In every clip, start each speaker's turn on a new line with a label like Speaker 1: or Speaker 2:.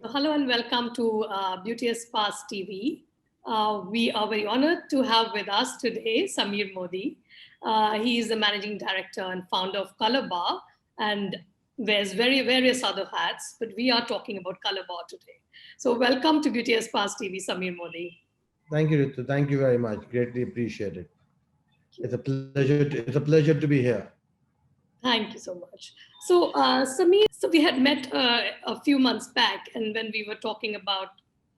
Speaker 1: Hello and welcome to Beauteous Past TV. We are very honored to have with us today Samir Modi. He is the managing director and founder of Color Bar and wears various other hats, but we are talking about Color Bar today. So, welcome to Beauteous Past TV, Samir Modi.
Speaker 2: Thank you, Ritu. Thank you very much. Greatly appreciate it.
Speaker 1: Thank you.
Speaker 2: It's a pleasure to be here.
Speaker 1: Thank you so much. So, Samir, so we had met a few months back, and when we were talking about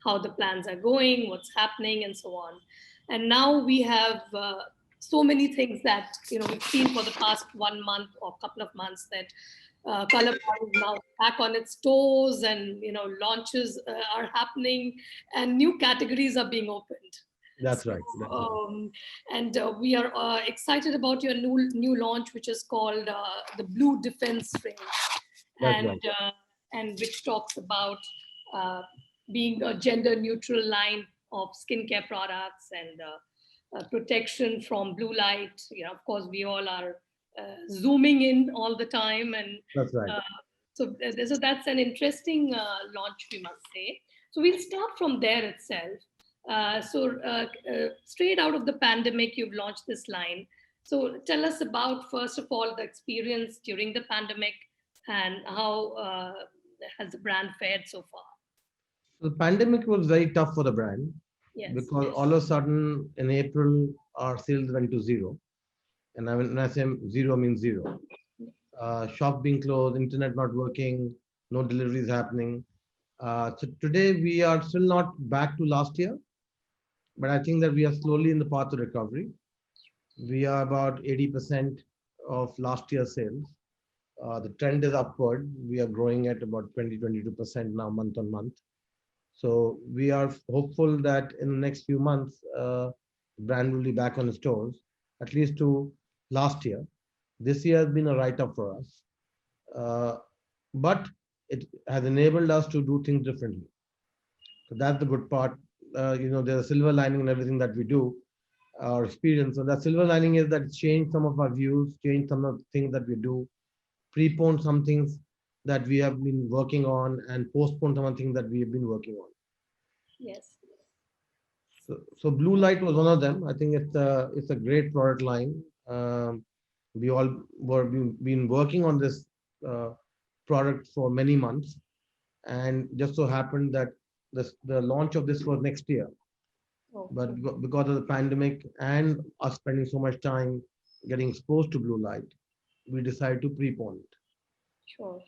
Speaker 1: how the plans are going, what's happening, and so on. And now we have so many things that we've seen for the past 1 month or couple of months that Color Bar is now back on its toes, and launches are happening, and new categories are being opened.
Speaker 2: That's
Speaker 1: So,
Speaker 2: right. That's right.
Speaker 1: um, and we are excited about your new launch, which is called the Blue Defense range,
Speaker 2: That's
Speaker 1: and
Speaker 2: right.
Speaker 1: uh, and which talks about uh, being a gender neutral line of skincare products and protection from blue light. Of course, we all are zooming in all the time, and
Speaker 2: That's right.
Speaker 1: uh, that's an interesting launch, we must say. So we'll start from there itself. Straight out of the pandemic, you've launched this line. So tell us about, first of all, the experience during the pandemic and how has the brand fared so far?
Speaker 2: So the pandemic was very tough for the brand
Speaker 1: Yes.
Speaker 2: because all of a sudden in April our sales went to zero. And when I say zero, I mean zero. Shop being closed, internet not working, no deliveries happening. So today we are still not back to last year, but I think that we are slowly in the path of recovery. We are about 80% of last year's sales. The trend is upward. We are growing at about 20-22% now, month on month. So we are hopeful that in the next few months, the brand will be back on the stores, at least to last year. This year has been a write-up for us, uh, but it has enabled us to do things differently. So that's the good part. There's a silver lining in everything that we do, our experience. So that silver lining is that it's changed some of our views, changed some of the things that we do, prepone some things that we have been working on, and postpone some of the things that we have been working on.
Speaker 1: Yes.
Speaker 2: So Blue Light was one of them. I think it's a great product line. We all been working on this uh, product for many months, and just so happened that the launch of this was next year. But
Speaker 1: Okay.
Speaker 2: because of the pandemic and us spending so much time getting exposed to blue light, we decided to prepone it.
Speaker 1: Sure.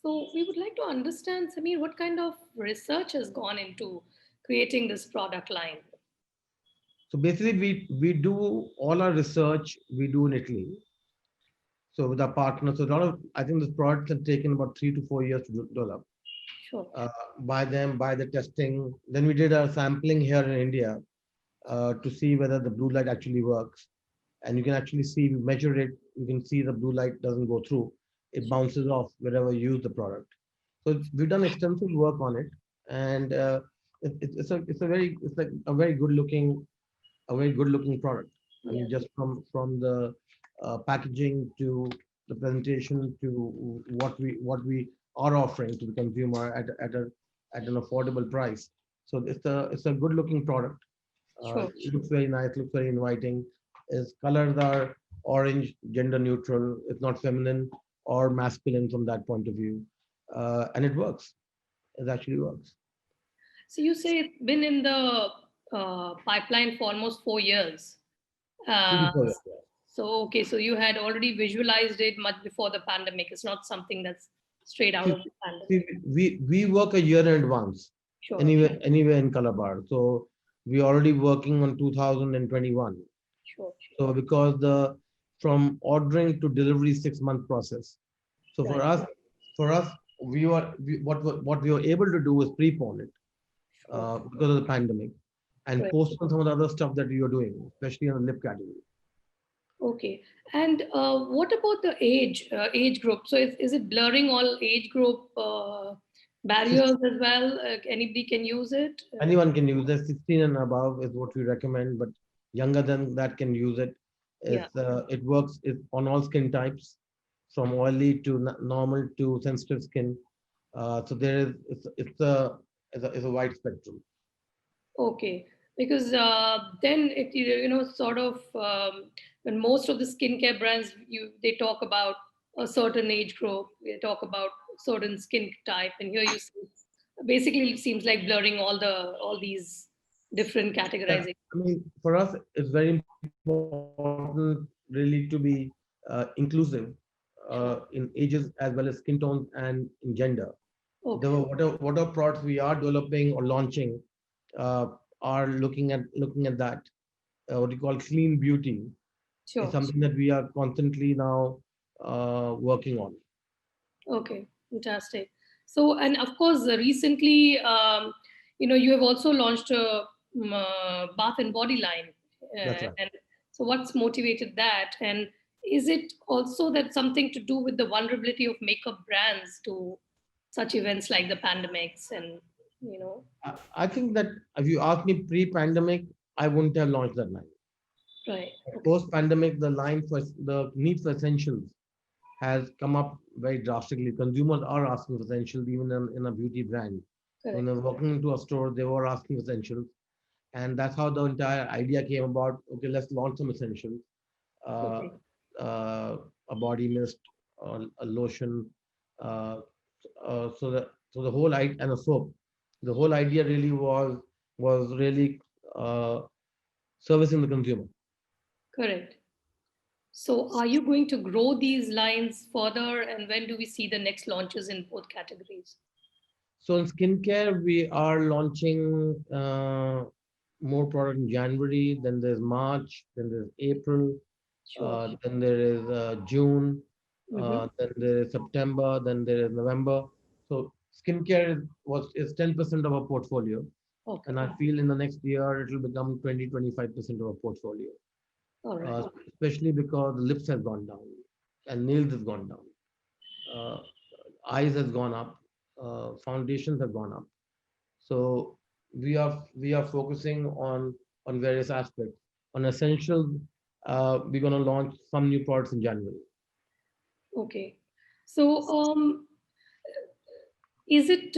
Speaker 1: So we would like to understand, Samir, what kind of research has gone into creating this product line?
Speaker 2: So basically, we do all our research we do in Italy. So with our partners, so a lot of I think this product has taken about 3 to 4 years to develop.
Speaker 1: Sure.
Speaker 2: Uh, by the testing, then we did a sampling here in India to see whether the blue light actually works. And you can actually see, we measure it, you can see the blue light doesn't go through. It bounces off wherever you use the product. So we've done extensive work on it, and it's like a very good looking product. I mean,
Speaker 1: Yes.
Speaker 2: just from the packaging to the presentation to what we are offering to the consumer at an affordable price. So it's a good looking product.
Speaker 1: Sure.
Speaker 2: It looks very nice, looks very inviting. Its colors are orange, gender neutral. It's not feminine or masculine from that point of view, and it works. It actually works.
Speaker 1: So you say it's been in the pipeline for almost 4 years.
Speaker 2: Three
Speaker 1: Uh,
Speaker 2: to four years.
Speaker 1: so okay, so you had already visualized it much before the pandemic. It's not something that's straight out
Speaker 2: See,
Speaker 1: of the
Speaker 2: see,
Speaker 1: pandemic.
Speaker 2: we work a year in advance,
Speaker 1: Sure,
Speaker 2: anywhere in Calabar. So we already working on 2021.
Speaker 1: sure,
Speaker 2: So because the from ordering to delivery 6 month process. So
Speaker 1: right,
Speaker 2: for us, what we were able to do is prepone it
Speaker 1: sure,
Speaker 2: because of the pandemic and
Speaker 1: right.
Speaker 2: postpone some of the other stuff that we were doing, especially on the lip category.
Speaker 1: Okay. And what about the age group? So is it blurring all age group barriers as well? Anybody can use it?
Speaker 2: Anyone can use it. 16 and above is what we recommend, but younger than that can use it.
Speaker 1: Yeah.
Speaker 2: It works on all skin types, from oily to normal to sensitive skin. So there is it's a wide spectrum.
Speaker 1: Okay, because then it sort of when most of the skincare brands they talk about a certain age group, they talk about certain skin type, and here you see basically it seems like blurring all these different
Speaker 2: Yeah,
Speaker 1: categorizations.
Speaker 2: I mean, for us, it's very important really to be inclusive in
Speaker 1: Sure.
Speaker 2: ages as well as skin tones and in gender. The
Speaker 1: Okay.
Speaker 2: whatever products we are developing or launching uh, are looking at that. What you call clean beauty is
Speaker 1: Sure.
Speaker 2: something that we are constantly now working on.
Speaker 1: Okay, fantastic. So, and of course, recently, you have also launched a bath and body line.
Speaker 2: That's right.
Speaker 1: And so, what's motivated that? And is it also that something to do with the vulnerability of makeup brands to such events like the pandemics and, you know,
Speaker 2: I think that if you ask me pre-pandemic, I wouldn't have launched that line.
Speaker 1: right? Okay,
Speaker 2: Post-pandemic, the line for the need for essentials has come up very drastically. Consumers are asking for essentials, even in a beauty brand. When
Speaker 1: correct.
Speaker 2: they're walking into a store, they were asking for essentials. And that's how the entire idea came about. Okay, let's launch some essentials. Uh,
Speaker 1: Okay,
Speaker 2: uh, a body mist, a lotion, uh, so the whole idea and a soap. The whole idea really was really uh, servicing the consumer.
Speaker 1: correct. So, are you going to grow these lines further? And when do we see the next launches in both categories?
Speaker 2: So in skincare, we are launching more product in January. Then there's March. Then there's April.
Speaker 1: Sure.
Speaker 2: Then there is June.
Speaker 1: Mm-hmm.
Speaker 2: Then there is September. Then there is November. So skincare is 10% of our portfolio,
Speaker 1: Okay.
Speaker 2: and I feel in the next year it will become 20-25% of our portfolio.
Speaker 1: All right.
Speaker 2: Especially because the lips has gone down, and nails has gone down. Uh, Eyes has gone up. Foundations have gone up. So we are focusing on various aspects. On essentials, we're going to launch some new products in January.
Speaker 1: Okay. So, is it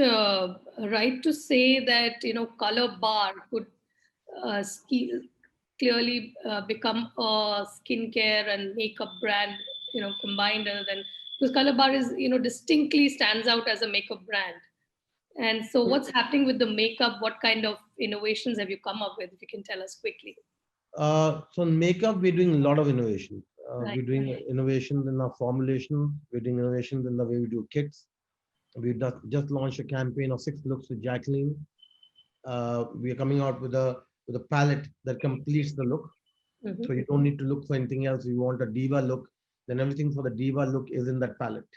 Speaker 1: right to say that Color Bar could clearly become a skincare and makeup brand, combined, other than because Color Bar is distinctly stands out as a makeup brand. And so, what's happening with the makeup? What kind of innovations have you come up with? If you can tell us quickly.
Speaker 2: So in makeup, we're doing a lot of innovation.
Speaker 1: Right.
Speaker 2: We're doing innovations in our formulation. We're doing innovations in the way we do kits. We just launched a campaign of 6 looks with Jacqueline. We are coming out with a palette that completes the look. So
Speaker 1: Mm-hmm.
Speaker 2: you don't need to look for anything else. You want a diva look, then everything for the diva look is in that palette.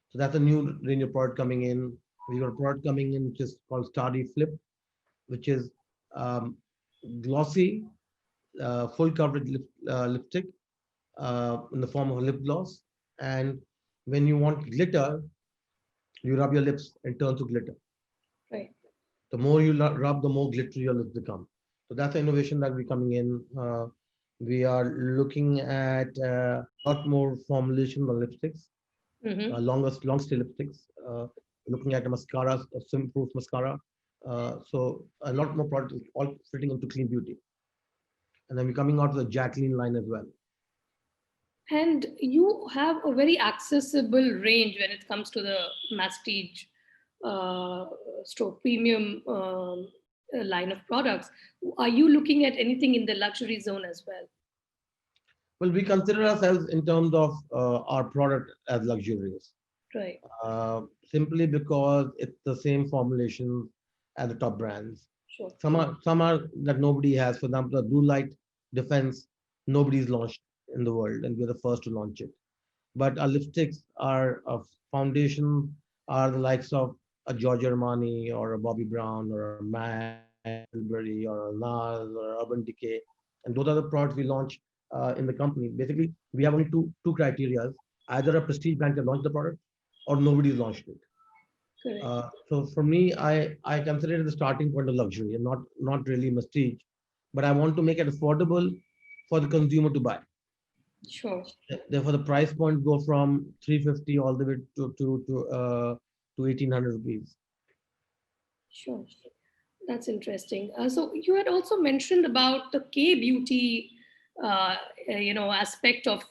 Speaker 2: So that's a new range of product coming in. We got a product coming in which is called Starry Flip, which is um, glossy, full coverage lipstick in the form of a lip gloss. And when you want glitter, you rub your lips and turn to glitter.
Speaker 1: Right.
Speaker 2: The more you rub, the more glittery your lips become. So that's the innovation that we're coming in. We are looking at a lot more formulation on lipsticks,
Speaker 1: Mm-hmm.
Speaker 2: long stay lipsticks. Looking at a mascara, a swim-proof mascara. So a lot more products, all fitting into clean beauty. And then we're coming out with a Jacqueline line as well.
Speaker 1: And you have a very accessible range when it comes to the masstige uh, stroke premium line of products. Are you looking at anything in the luxury zone as well?
Speaker 2: Well, we consider ourselves in terms of our product as luxurious,
Speaker 1: Right.
Speaker 2: simply because it's the same formulation as the top brands.
Speaker 1: Sure.
Speaker 2: Some are that nobody has. For example, the blue light defense, nobody's launched in the world, and we're the first to launch it. But our lipsticks are of foundation are the likes of a Giorgio Armani or a Bobby Brown or a MAC or a Tilbury or a NARS or Urban Decay, and those are the products we launch in the company. Basically, we have only two criteria: either a prestige brand can launch the product, or nobody's launched it.
Speaker 1: Correct.
Speaker 2: So for me, I consider it the starting point of luxury and not really prestige, but I want to make it affordable for the consumer to buy.
Speaker 1: Sure.
Speaker 2: Therefore, the price point go from 350 all the way to to 1,800 rupees.
Speaker 1: Sure. That's interesting. So you had also mentioned about the K beauty, aspect of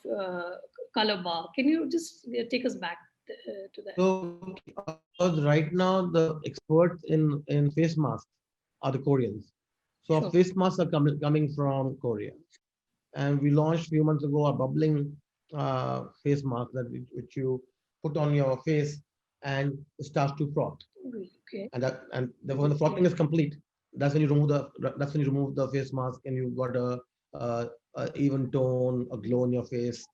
Speaker 1: Color Bar. Can you just take us back to that?
Speaker 2: So right now the experts in face masks are the Koreans. So our
Speaker 1: Sure.
Speaker 2: face masks are coming from Korea, and we launched a few months ago a bubbling face mask which you put on your face and it starts to froth.
Speaker 1: Okay.
Speaker 2: And when the frothing is complete, that's when you remove the face mask and you've got a even tone, a glow in your face,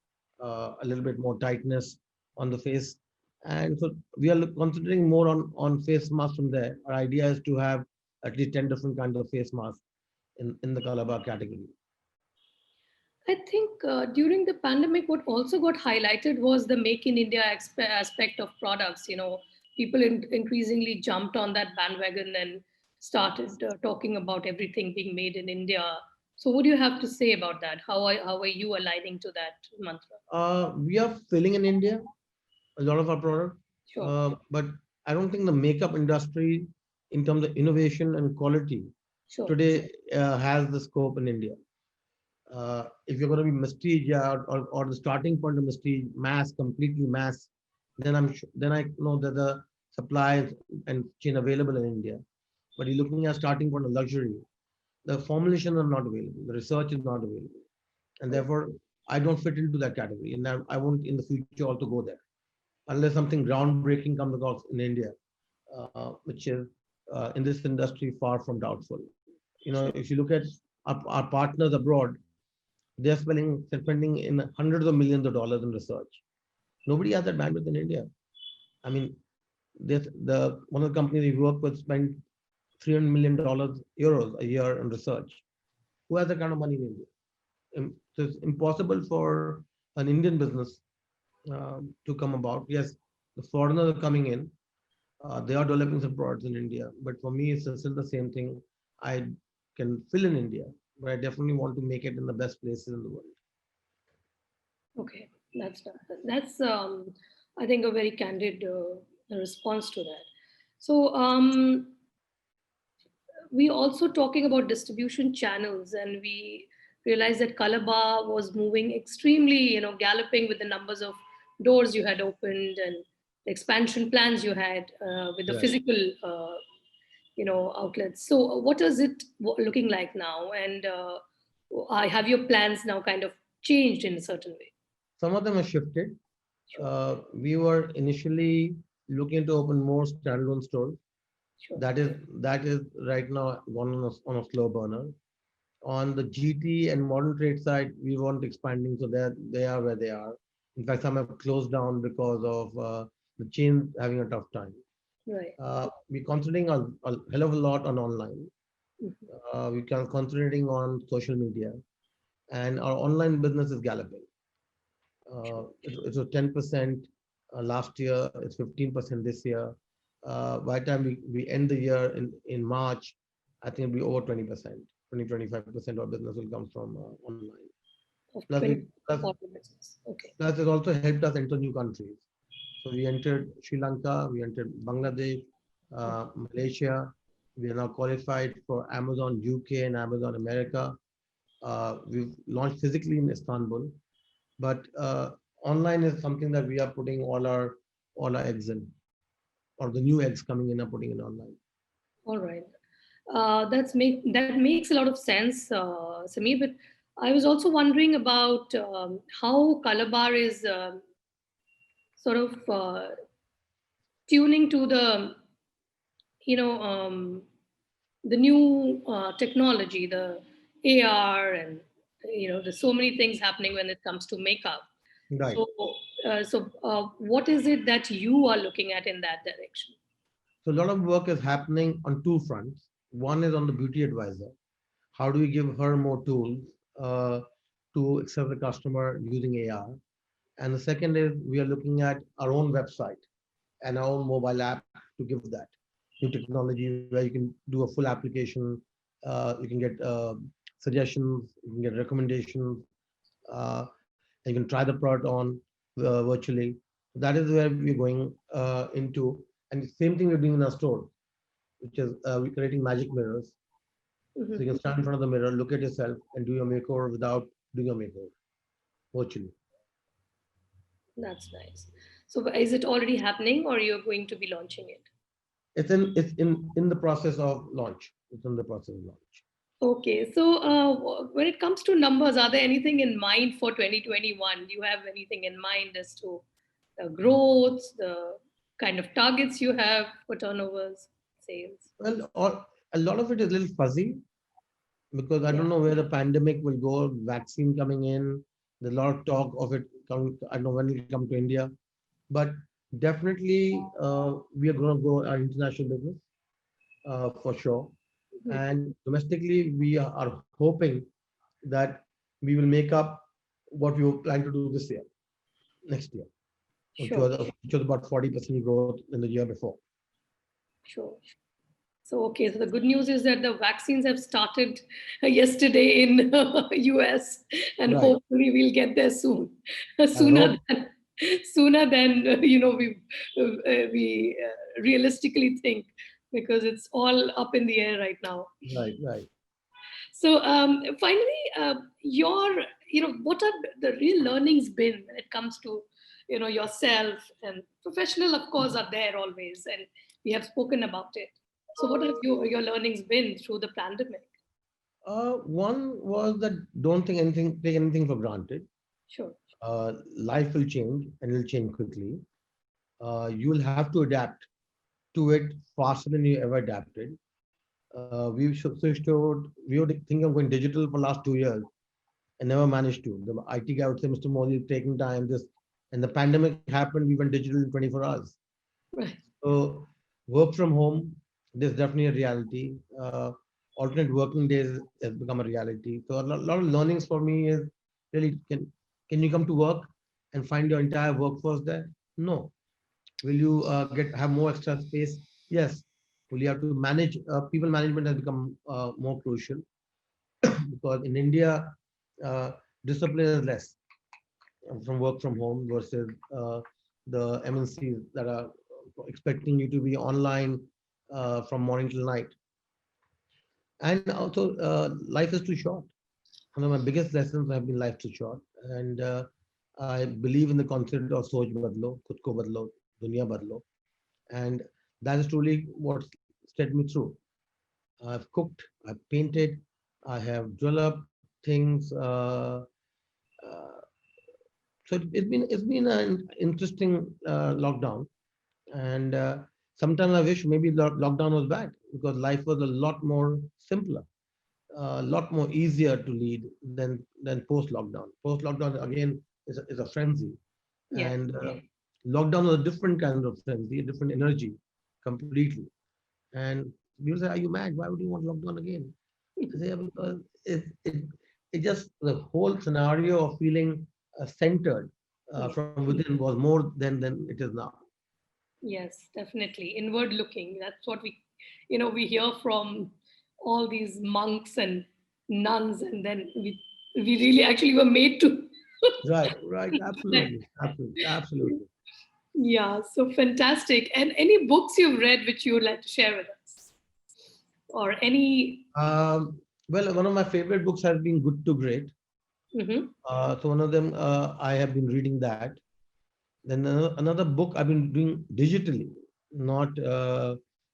Speaker 2: a little bit more tightness on the face. And so we are concentrating more on face masks from there. Our idea is to have at least 10 different kinds of face masks in the Calabar category.
Speaker 1: I think during the pandemic, what also got highlighted was the Make in India aspect of products. People increasingly jumped on that bandwagon and started talking about everything being made in India. So, what do you have to say about that? How are you aligning to that mantra?
Speaker 2: We are filling in India a lot of our product,
Speaker 1: Sure,
Speaker 2: but I don't think the makeup industry, in terms of innovation and quality,
Speaker 1: sure,
Speaker 2: today has the scope in India. If you're going to be prestige, yeah, or the starting point of prestige, mass, completely mass, then I know that the supply and chain available in India. But you're looking at starting point of luxury, the formulations are not available, the research is not available, and therefore I don't fit into that category, and I won't in the future also go there unless something groundbreaking comes across in India, which is in this industry far from doubtful.
Speaker 1: sure.
Speaker 2: If you look at our partners abroad, they're spending in hundreds of millions of dollars in research. Nobody has that bandwidth in India. I mean, the one of the companies we work with spend $300 million euros a year on research. Who has that kind of money in India? So it's impossible for an Indian business to come about. Yes, the foreigners are coming in. They are developing some products in India, but for me, it's still the same thing. I can fill in India, but I definitely want to make it in the best places in the world.
Speaker 1: Okay, that's I think a very candid response to that. So we also talking about distribution channels, and we realized that Calabar was moving extremely, galloping with the numbers of doors you had opened and the expansion plans you had with the
Speaker 2: Right.
Speaker 1: physical outlets. So what is it looking like now, and have your plans now kind of changed in a certain way?
Speaker 2: Some of them have shifted.
Speaker 1: Sure,
Speaker 2: We were initially looking to open more standalone stores.
Speaker 1: sure,
Speaker 2: That is right now one on a slow burner. On the GT and modern trade side, we want expanding, so they are where they are. In fact, some have closed down because of the chain having a tough time.
Speaker 1: right.
Speaker 2: We're concentrating a hell of a lot on online.
Speaker 1: Mhm.
Speaker 2: We can concentrating on social media, and our online business is galloping. It was 10% last year. It's 15% this year. By the time we end the year in March, I think it'll be over 20%. 20-25% of business will come from online.
Speaker 1: Of
Speaker 2: Plus,
Speaker 1: 20
Speaker 2: plus,
Speaker 1: for the business. Okay.
Speaker 2: plus, it also helped us enter new countries. So we entered Sri Lanka, we entered Bangladesh, Malaysia. We are now qualified for Amazon UK and Amazon America. We've launched physically in Istanbul, but online is something that we are putting all our eggs in, or the new eggs coming in are putting in online.
Speaker 1: All right. That makes a lot of sense, Sameer. But I was also wondering about how Calabar is sort of tuning to you know um, the new technology, the AR, and there's so many things happening when it comes to makeup.
Speaker 2: Right.
Speaker 1: So, what is it that you are looking at in that direction?
Speaker 2: So a lot of work is happening on two fronts. One is on the beauty advisor. How do we give her more tools uh, to serve the customer using AR? And the second is we are looking at our own website and our own mobile app to give that new technology where you can do a full application. You can get suggestions, you can get recommendations, and you can try the product on virtually. That is where we're going into. And the same thing we're doing in our store, which is we're creating magic mirrors. So you
Speaker 1: Mhm.
Speaker 2: can stand in front of the mirror, look at yourself, and do your makeover without doing a makeover virtually.
Speaker 1: That's nice. So is it already happening or you're going to be launching it?
Speaker 2: It's in the process of launch. It's in the process of launch.
Speaker 1: Okay, so when it comes to numbers, are there anything in mind for 2021? Do you have anything in mind as to the growth, the kind of targets you have for turnovers, sales?
Speaker 2: Well, a lot of it is a little fuzzy because I
Speaker 1: Yeah,
Speaker 2: don't know where the pandemic will go. Vaccine coming in, there's a lot of talk of it coming. I don't know when it will come to India, but definitely we are going to grow our international business for sure.
Speaker 1: mhm,
Speaker 2: And domestically, we are hoping that we will make up what we were planning to do this year, next year,
Speaker 1: sure,
Speaker 2: which was about 40% growth in the year before.
Speaker 1: sure. So, okay, so the good news is that the vaccines have started yesterday in US, and
Speaker 2: Right.
Speaker 1: hopefully we'll get there soon,
Speaker 2: I hope.
Speaker 1: sooner than we realistically think, because it's all up in the air right now.
Speaker 2: Right. Right.
Speaker 1: So finally, what have the real learnings been when it comes to, yourself and professional, of course, are there always, and we have spoken about it. So what have your learnings been through the pandemic?
Speaker 2: One was that don't take anything for granted.
Speaker 1: Sure.
Speaker 2: Life will change and it'll change quickly. You will have to adapt to it faster than you ever adapted. We were thinking of going digital for last 2 years and never managed to. The IT guy would say, Mr. Modi, taking time, this, and the pandemic happened, we went digital in 24 hours.
Speaker 1: Right.
Speaker 2: So work from home, there's definitely a reality. Alternate working days has become a reality. So a lot of learnings for me is really can you come to work and find your entire workforce there? No. Will you get have more extra space? Yes. Will you have to manage? People management has become more crucial because in India, uh, discipline is less from work from home versus the MNCs that are expecting you to be online from morning till night. And also, life is too short. One of my biggest lessons have been life too short. And I believe in the concept of Soj Badlo, Khud ko badlo, Dunya badlo. And that is truly what steered me through. I've cooked, I've painted, I have developed things. Uh, it's been an interesting lockdown, and sometimes I wish maybe lockdown was bad because life was a lot more simpler, a lot more easier to lead than post lockdown. Post lockdown again is a frenzy,
Speaker 1: Yeah.
Speaker 2: and lockdown was a different kind of frenzy, a different energy completely. And people say, "Are you mad? Why would you want lockdown again?" I say, "Yeah, because it just the whole scenario of feeling centered
Speaker 1: Yeah.
Speaker 2: from within was more than it is now."
Speaker 1: Yes, definitely. Inward looking. That's what we hear from all these monks and nuns, and then we really actually were made to.
Speaker 2: Right, right, absolutely, absolutely, absolutely.
Speaker 1: Yeah, so fantastic. And any books you've read which you would like to share with us? Or any.
Speaker 2: Well, one of my favorite books has been Good to Great.
Speaker 1: Mhm.
Speaker 2: So one of them I have been reading that. Then another book I've been doing digitally, not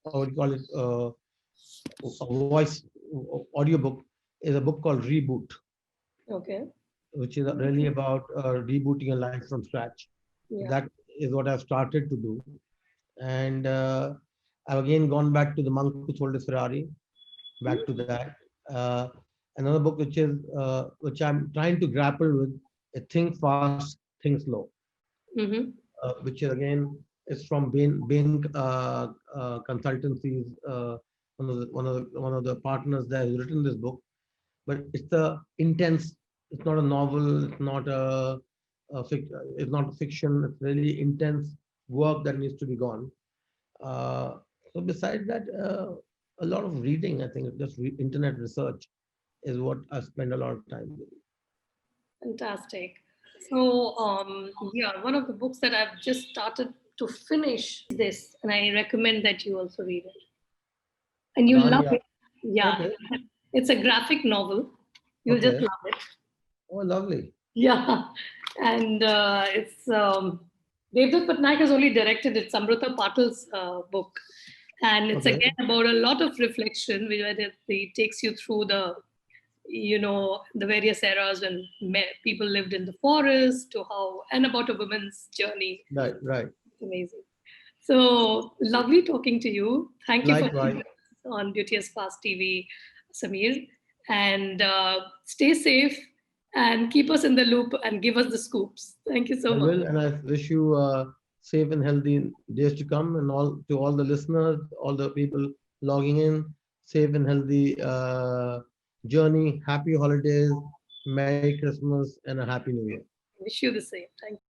Speaker 2: what do you call it, a voice audio book, is a book called Reboot,
Speaker 1: Okay.
Speaker 2: which is really about rebooting your life from scratch.
Speaker 1: Yeah.
Speaker 2: That is what I've started to do. And I've again gone back to The Monk Who Sold His Ferrari, back to that. Uh, Another book which I'm trying to grapple with is Think Fast, Think Slow,
Speaker 1: Mm-hmm.
Speaker 2: which is again is from Bain Consultancies. One of the partners there who's written this book, but it's the intense. It's not a novel. It's not fiction. It's really intense work that needs to be gone. Uh, so besides that, a lot of reading. I think just internet research is what I spend a lot of time with.
Speaker 1: Fantastic. So, yeah, one of the books that I've just started to finish this, and I recommend that you also read it. And you love
Speaker 2: Narnia.
Speaker 1: it. Yeah.
Speaker 2: Okay.
Speaker 1: It's a graphic novel. You'll just
Speaker 2: Okay.
Speaker 1: love it.
Speaker 2: Oh, lovely.
Speaker 1: Yeah. And it's Devdutt Patnaik has only directed it, Samruta Patil's book. And it's
Speaker 2: Okay.
Speaker 1: again about a lot of reflection, where it takes you through the various eras when people lived in the forest to how, and about a woman's journey.
Speaker 2: Right. Right.
Speaker 1: It's amazing. So lovely talking to you. Thank you for being
Speaker 2: Likewise.
Speaker 1: with us on Beauty as Fast TV, Samir. And stay safe and keep us in the loop and give us the scoops. Thank you so
Speaker 2: I
Speaker 1: much.
Speaker 2: will, and I wish you safe and healthy days to come, and all the listeners, all the people logging in, safe and healthy journey. Happy holidays, Merry Christmas, and a Happy New Year.
Speaker 1: Wish you the same. Thank you.